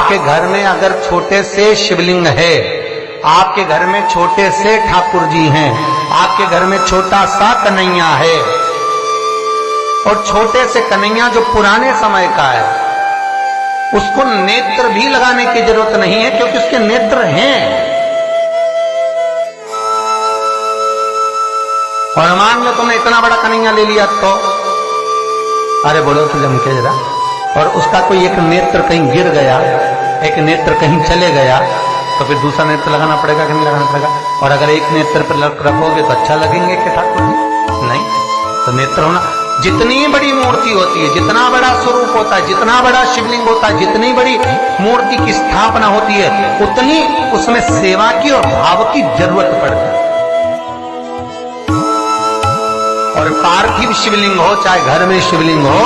आपके घर में अगर छोटे से शिवलिंग है, आपके घर में छोटे से ठाकुर जी हैं, आपके घर में छोटा सा कन्हैया है, और छोटे से कन्हैया जो पुराने समय का है, उसको नेत्र भी लगाने की जरूरत नहीं है क्योंकि उसके नेत्र हैं। और मान लो तुमने इतना बड़ा कन्हैया ले लिया तो, अरे बोलो तो जम के जरा, और उसका कोई एक नेत्र कहीं गिर गया, एक नेत्र कहीं चले गया, तो फिर दूसरा नेत्र लगाना पड़ेगा कि नहीं लगाना पड़ेगा? और अगर एक नेत्र पर रखोगे तो अच्छा लगेंगे कि ठाकुर जी? नहीं। तो नेत्र होना, जितनी बड़ी मूर्ति होती है, जितना बड़ा स्वरूप होता है, जितना बड़ा शिवलिंग होता है, जितनी बड़ी मूर्ति की स्थापना होती है, उतनी उसमें सेवा की और भाव की जरूरत पड़ती है। और पार्थिव शिवलिंग हो, चाहे घर में शिवलिंग हो,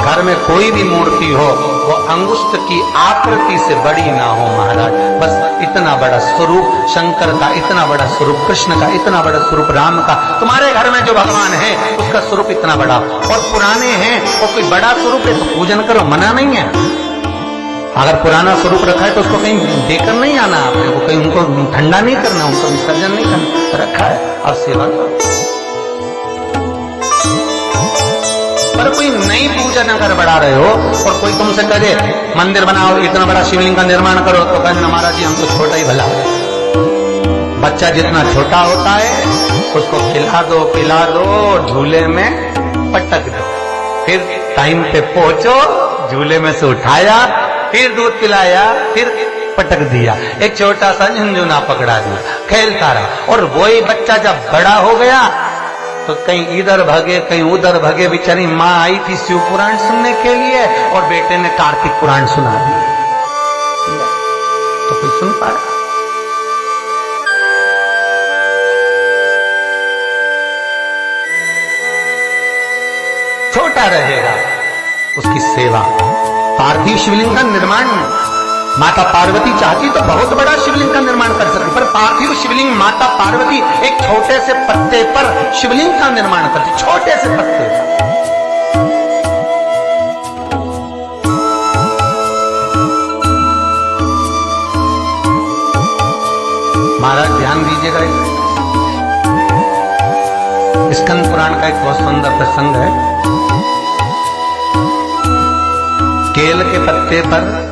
घर में कोई भी मूर्ति हो, वो अंगुष्ठ की आकृति से बड़ी ना हो महाराज। बस इतना बड़ा स्वरूप शंकर का, इतना बड़ा स्वरूप कृष्ण का, इतना बड़ा स्वरूप राम का, तुम्हारे घर में जो भगवान है उसका स्वरूप इतना बड़ा, और पुराने हैं और कोई बड़ा स्वरूप है तो पूजन करो, मना नहीं है। अगर पुराना स्वरूप रखा है तो उसको कहीं देकर नहीं आना आपने, वो कहीं उनको ठंडा नहीं करना, उनको विसर्जन नहीं करना, रखा है और सेवा करो। पर कोई नई पूजन अगर बढ़ा रहे हो और कोई तुमसे कहे मंदिर बनाओ, इतना बड़ा शिवलिंग का निर्माण करो, तो कहना महाराज जी हम तो छोटा ही भला। बच्चा जितना छोटा होता है उसको खिला दो, पिला दो, झूले में पटक दो, फिर टाइम पे पहुंचो, झूले में से उठाया, फिर दूध पिलाया, फिर पटक दिया, एक छोटा सा झुनझुना पकड़ा दिया, खेलता रहा। और वही बच्चा जब बड़ा हो गया तो कहीं इधर भागे कहीं उधर भागे, बेचारी माँ आई थी शिव पुराण सुनने के लिए और बेटे ने कार्तिक पुराण सुना दिया, तो कोई सुन पाया? छोटा रहेगा उसकी सेवा। पार्थिव शिवलिंग का निर्माण माता पार्वती चाहती तो बहुत बड़ा शिवलिंग का निर्माण कर सकती, पर पार्थिव शिवलिंग माता पार्वती एक छोटे से पत्ते पर शिवलिंग का निर्माण करती, छोटे से पत्ते पर। महाराज ध्यान दीजिएगा, स्कंद पुराण का एक बहुत सुंदर प्रसंग है। केल के पत्ते पर,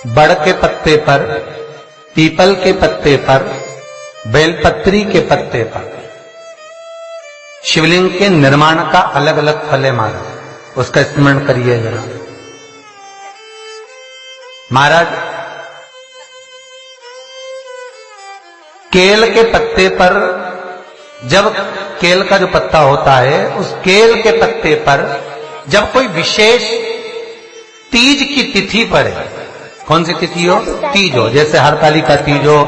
बड़ के पत्ते पर, पीपल के पत्ते पर, बेलपत्री के पत्ते पर शिवलिंग के निर्माण का अलग अलग फल है महाराज, उसका स्मरण करिए जरा। महाराज केल के पत्ते पर, जब केल का जो पत्ता होता है उस केल के पत्ते पर जब कोई विशेष तीज की तिथि पड़े, कौन सी तिथि हो? तीज हो, जैसे हरतालिका तीज हो,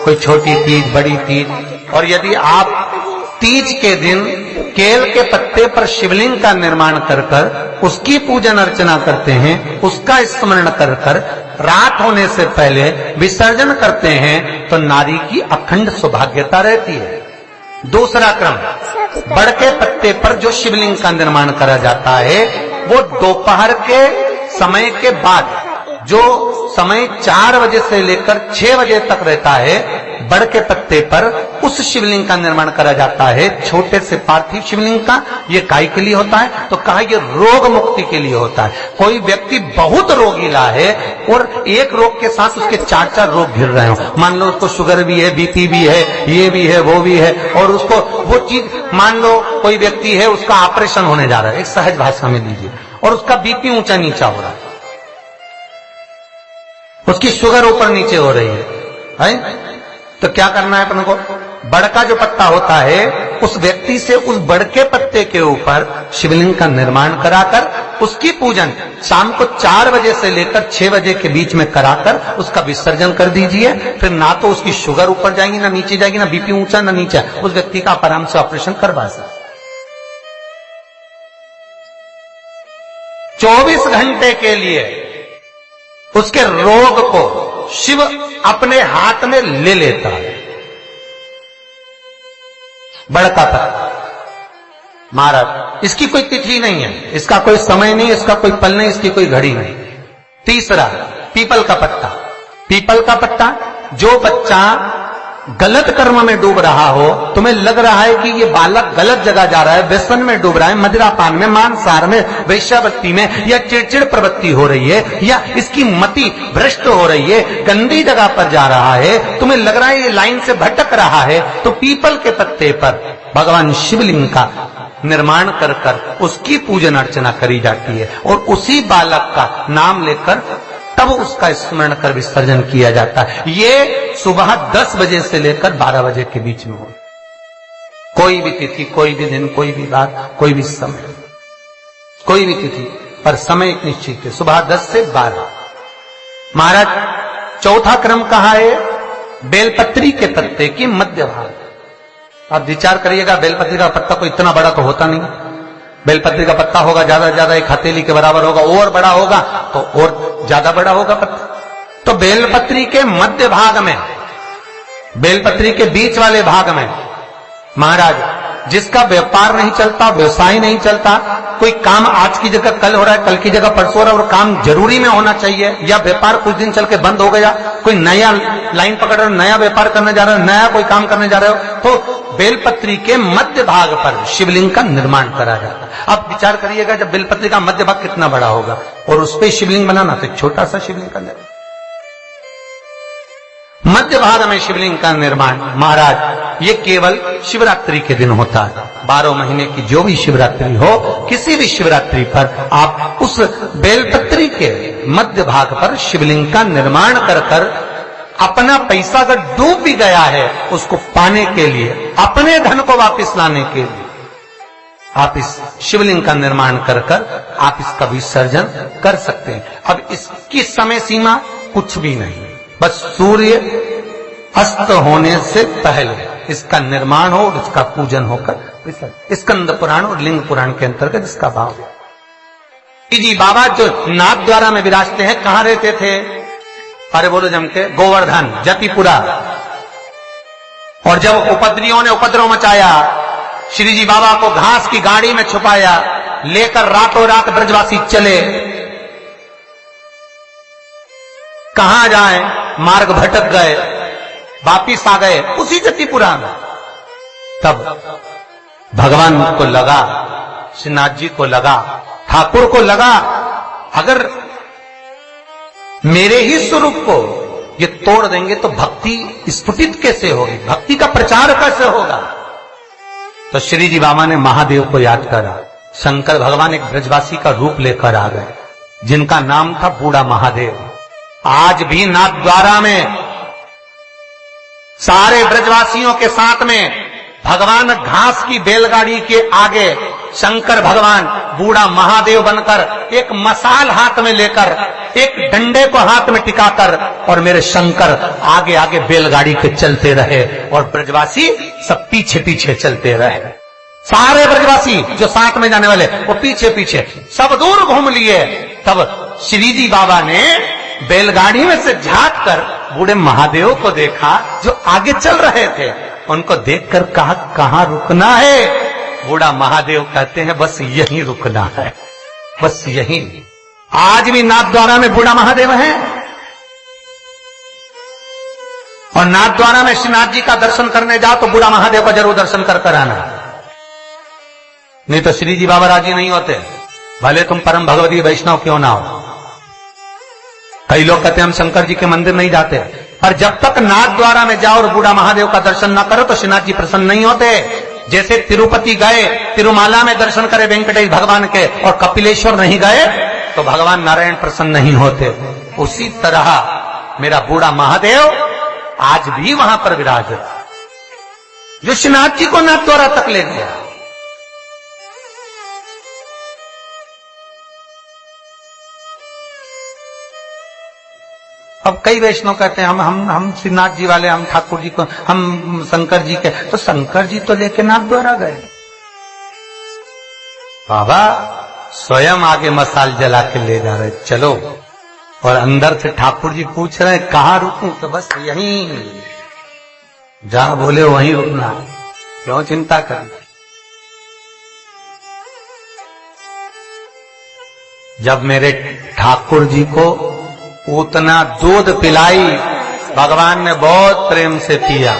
कोई छोटी तीज, बड़ी तीज, और यदि आप तीज के दिन केल के पत्ते पर शिवलिंग का निर्माण कर कर उसकी पूजन अर्चना करते हैं, उसका स्मरण कर कर रात होने से पहले विसर्जन करते हैं, तो नारी की अखंड सौभाग्यता रहती है। दूसरा क्रम, बड़ के पत्ते पर जो शिवलिंग का निर्माण करा जाता है वो दोपहर के समय के बाद, जो समय 4 बजे से लेकर 6 बजे तक रहता है, बड़ के पत्ते पर उस शिवलिंग का निर्माण करा जाता है, छोटे से पार्थिव शिवलिंग का। ये काय के लिए होता है? तो कहा ये रोग मुक्ति के लिए होता है। कोई व्यक्ति बहुत रोगीला है और एक रोग के साथ उसके 4-4 रोग घिर रहे हो, मान लो उसको शुगर भी है, बीपी भी है, ये भी है, वो भी है, और उसको वो चीज, मान लो कोई व्यक्ति है उसका ऑपरेशन होने जा रहा है, एक सहज भाषा में लीजिए, और उसका बीपी ऊंचा नीचा हो रहा है, उसकी शुगर ऊपर नीचे हो रही है, तो क्या करना है अपन को? बड़ का जो पत्ता होता है उस व्यक्ति से उस बड़ के पत्ते के ऊपर शिवलिंग का निर्माण कराकर उसकी पूजन शाम को 4 बजे से लेकर 6 बजे के बीच में कराकर उसका विसर्जन कर दीजिए। फिर ना तो उसकी शुगर ऊपर जाएगी ना नीचे जाएगी, ना बीपी ऊंचा ना नीचा, उस व्यक्ति का आप आराम से ऑपरेशन करवा सकते। 24 घंटे के लिए उसके रोग को शिव अपने हाथ में ले लेता है। बड़का पत्ता महाराज, इसकी कोई तिथि नहीं है, इसका कोई समय नहीं, इसका कोई पल नहीं, इसकी कोई घड़ी नहीं, तीसरा, पीपल का पत्ता। पीपल का पत्ता, जो बच्चा गलत कर्म में डूब रहा हो, तुम्हें लग रहा है कि ये बालक गलत जगह जा रहा है, व्यसन में डूब रहा है, मदिरापान में, मांसाहार में, वेश्यावृत्ति में, या चिड़चिड़ प्रवृत्ति हो रही है, या इसकी मति भ्रष्ट हो रही है, गंदी जगह पर जा रहा है, तुम्हें लग रहा है ये लाइन से भटक रहा है, तो पीपल के पत्ते पर भगवान शिवलिंग का निर्माण कर कर उसकी पूजन अर्चना करी जाती है, और उसी बालक का नाम लेकर तब उसका स्मरण कर विसर्जन किया जाता है। ये सुबह 10 बजे से लेकर 12 बजे के बीच में हो। कोई भी तिथि, कोई भी दिन, कोई भी रात, कोई भी समय, कोई भी तिथि पर समय एक निश्चित है, सुबह 10 से 12। महाराज चौथा क्रम कहा है, बेलपत्री के पत्ते की मध्य भाग। आप विचार करिएगा, बेलपत्री का पत्ता कोई इतना बड़ा तो होता नहीं, बेलपत्री का पत्ता होगा ज्यादा ज्यादा एक हथेली के बराबर होगा, और बड़ा होगा तो और ज्यादा बड़ा होगा पत्ता। तो बेलपत्री के मध्य भाग में, बेलपत्री के बीच वाले भाग में महाराज जिसका व्यापार नहीं चलता, व्यवसाय नहीं चलता, कोई काम आज की जगह कल हो रहा है, कल की जगह परसों हो रहा है, और काम जरूरी में होना चाहिए, या व्यापार कुछ दिन चल के बंद हो गया, कोई नया लाइन पकड़ रहे हो, नया व्यापार करने जा रहे हो, नया कोई काम करने जा रहे हो, तो बेलपत्री के मध्य भाग पर शिवलिंग का निर्माण करा जाता है। आप विचार करिएगा, जब बेलपत्री का मध्य भाग कितना बड़ा होगा, और उस पर शिवलिंग बनाना, तो छोटा सा शिवलिंग का निर्माण। मध्य भाग में शिवलिंग का निर्माण महाराज ये केवल शिवरात्रि के दिन होता है। 12 महीने की जो भी शिवरात्रि हो, किसी भी शिवरात्रि पर आप उस बेलपत्री के मध्य भाग पर शिवलिंग का निर्माण कर कर अपना पैसा अगर डूब भी गया है, उसको पाने के लिए, अपने धन को वापस लाने के लिए आप इस शिवलिंग का निर्माण कर कर आप इसका विसर्जन कर सकते हैं। अब इसकी समय सीमा कुछ भी नहीं, बस सूर्य अस्त होने से पहले इसका निर्माण हो और इसका पूजन होकर स्कंद पुराण और लिंग पुराण के अंतर्गत इसका भाव है। जी बाबा जो नाथ द्वारा में विराजते हैं, कहां रहते थे? अरे बोलो जम के, गोवर्धन, जतिपुरा। और जब उपद्रवियों ने उपद्रव मचाया, श्री जी बाबा को घास की गाड़ी में छुपाया, लेकर रातों रात ब्रजवासी चले। कहां जाएं, मार्ग भटक गए, वापिस आ गए उसी जतिपुरा में। तब भगवान को लगा, श्रीनाथ जी को लगा, ठाकुर को लगा, अगर मेरे ही स्वरूप को ये तोड़ देंगे तो भक्ति स्फुटित कैसे होगी, भक्ति का प्रचार कैसे होगा? तो श्री जी बाबा ने महादेव को याद करा। शंकर भगवान एक ब्रजवासी का रूप लेकर आ गए, जिनका नाम था बूढ़ा महादेव। आज भी नाथ द्वारा में सारे ब्रजवासियों के साथ में भगवान घास की बैलगाड़ी के आगे शंकर भगवान बूढ़ा महादेव बनकर एक मसाल हाथ में लेकर, एक डंडे को हाथ में टिकाकर, और मेरे शंकर आगे आगे बैलगाड़ी के चलते रहे और ब्रजवासी सब पीछे पीछे चलते रहे। सारे ब्रजवासी जो साथ में जाने वाले वो पीछे पीछे सब दूर घूम लिए। तब श्री जी बाबा ने बैलगाड़ी में से झांक कर बूढ़े महादेव को देखा जो आगे चल रहे थे। उनको देखकर कहा, कहां रुकना है? बूढ़ा महादेव कहते हैं, बस यहीं रुकना है, बस यहीं। आज भी नाथ द्वारा में बूढ़ा महादेव है, और नाथ द्वारा में श्रीनाथ जी का दर्शन करने जाओ तो बूढ़ा महादेव का जरूर दर्शन कर कर आना, नहीं तो श्री जी बाबा राजी नहीं होते, भले तुम परम भगवती वैष्णव क्यों ना हो। कई लोग कहते हैं हम शंकर जी के मंदिर नहीं जाते, पर जब तक नाथ द्वारा में जाओ और बूढ़ा महादेव का दर्शन ना करो तो श्रीनाथ जी प्रसन्न नहीं होते। जैसे तिरुपति गए, तिरुमाला में दर्शन करे वेंकटेश भगवान के, और कपिलेश्वर नहीं गए तो भगवान नारायण प्रसन्न नहीं होते। उसी तरह मेरा बूढ़ा महादेव आज भी वहां पर विराज है, जो श्रीनाथ जी को नाथ द्वारा तक ले गया। अब कई वैष्णव कहते हैं हम श्रीनाथ जी वाले, हम ठाकुर जी को, हम शंकर जी के, तो शंकर जी तो लेके नाथ द्वारा गए। बाबा स्वयं आगे मसाल जला के ले जा रहे, चलो। और अंदर से ठाकुर जी पूछ रहे हैं कहां रुकूं, तो बस यहीं, जहां बोले वहीं रुकना, क्यों चिंता करना। जब मेरे ठाकुर जी को उतना दूध पिलाई, भगवान ने बहुत प्रेम से पिया,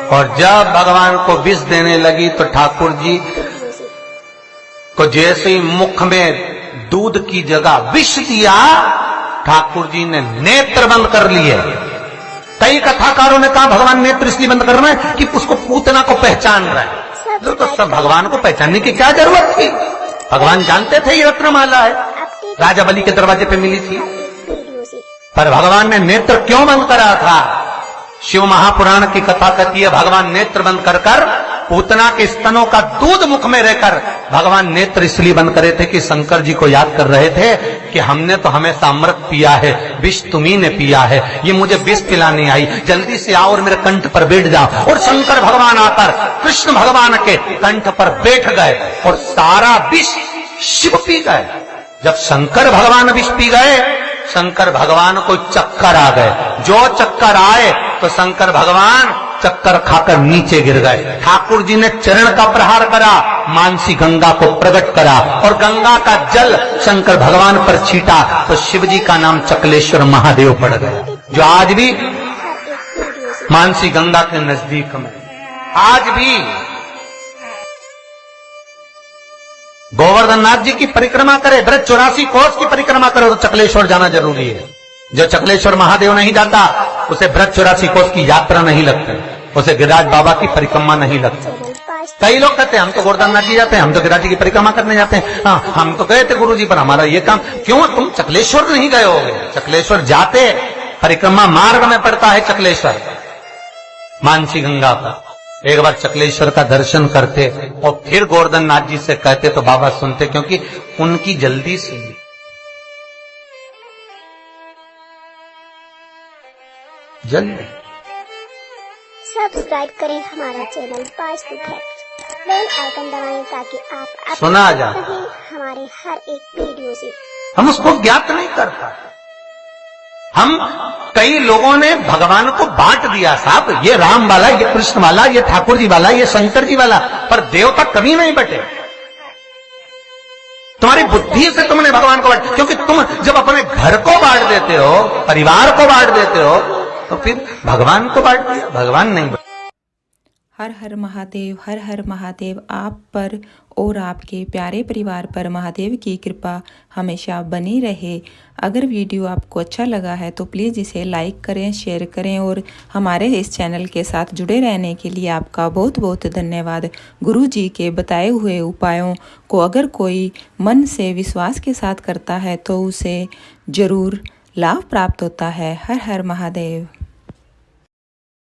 और जब भगवान को विष देने लगी तो ठाकुर जी को जैसे ही मुख में दूध की जगह विष दिया, ठाकुर जी ने नेत्र बंद कर लिए। कई कथाकारों ने कहा भगवान नेत्र इसलिए बंद कर रहे हैं कि उसको पूतना को पहचान रहा है। तो सब भगवान को पहचानने की क्या जरूरत थी? भगवान जानते थे ये रत्नमाला है, राजा बलि के दरवाजे पे मिली थी, पर भगवान ने नेत्र क्यों बंद करा था? शिव महापुराण की कथा कहती है भगवान नेत्र बंद कर कर पूतना के स्तनों का दूध मुख में रहकर भगवान नेत्र इसलिए बंद करे थे कि शंकर जी को याद कर रहे थे कि हमने तो हमेशा अमृत पिया है, विष तुम्ही ने पिया है, ये मुझे विष पिलाने आई, जल्दी से आओ और मेरे कंठ पर बैठ जाओ। और शंकर भगवान आकर कृष्ण भगवान के कंठ पर बैठ गए और सारा विष शिव पी गए। जब शंकर भगवान विष पी गए, शंकर भगवान को चक्कर आ गए। जो चक्कर आए तो शंकर भगवान चक्कर खाकर नीचे गिर गए। ठाकुर जी ने चरण का प्रहार करा, मानसी गंगा को प्रकट करा और गंगा का जल शंकर भगवान पर छीटा तो शिव जी का नाम चकलेश्वर महादेव पड़ गया, जो आज भी मानसी गंगा के नजदीक में। आज भी गोवर्धन नाथ जी की परिक्रमा करे, व्रत 84 कोस की परिक्रमा करे तो चकलेश्वर जाना जरूरी है। जो चकलेश्वर महादेव नहीं जाता उसे व्रत 84 कोस की यात्रा नहीं लगती, उसे गिरिराज बाबा की परिक्रमा नहीं लगती। कई लोग कहते हैं हम तो गोवर्धन नाथ जी जाते हैं, हम तो गिरिराज जी की परिक्रमा करने जाते हैं। हाँ, हम तो गए थे गुरु जी पर, हमारा ये काम क्यों? तुम चकलेश्वर नहीं गए होगे। चकलेश्वर जाते, परिक्रमा मार्ग में पड़ता है चकलेश्वर मानसी गंगा का। एक बार चकलेश्वर का दर्शन करते और फिर गोवर्धन नाथ जी से कहते तो बाबा सुनते, क्योंकि उनकी जल्दी सुनी। जल्दी सब्सक्राइब करें हमारा चैनल पांच बेल आइकन दबाएं ताकि आप सुना जा हमारे हर एक वीडियो से। हम उसको ज्ञात नहीं करता। हम कई लोगों ने भगवान को बांट दिया, साहब ये राम वाला, ये कृष्ण वाला, ये ठाकुर जी वाला, ये शंकर जी वाला, पर देवता कभी नहीं बटे। तुम्हारी बुद्धि से तुमने भगवान को बांट, क्योंकि तुम जब अपने घर को बांट देते हो, परिवार को बांट देते हो, तो फिर भगवान को बांट दिया, भगवान नहीं बांट। हर हर महादेव, हर हर महादेव। आप पर और आपके प्यारे परिवार पर महादेव की कृपा हमेशा बनी रहे। अगर वीडियो आपको अच्छा लगा है तो प्लीज़ इसे लाइक करें, शेयर करें और हमारे इस चैनल के साथ जुड़े रहने के लिए आपका बहुत बहुत धन्यवाद। गुरु जी के बताए हुए उपायों को अगर कोई मन से विश्वास के साथ करता है तो उसे ज़रूर लाभ प्राप्त होता है। हर हर महादेव।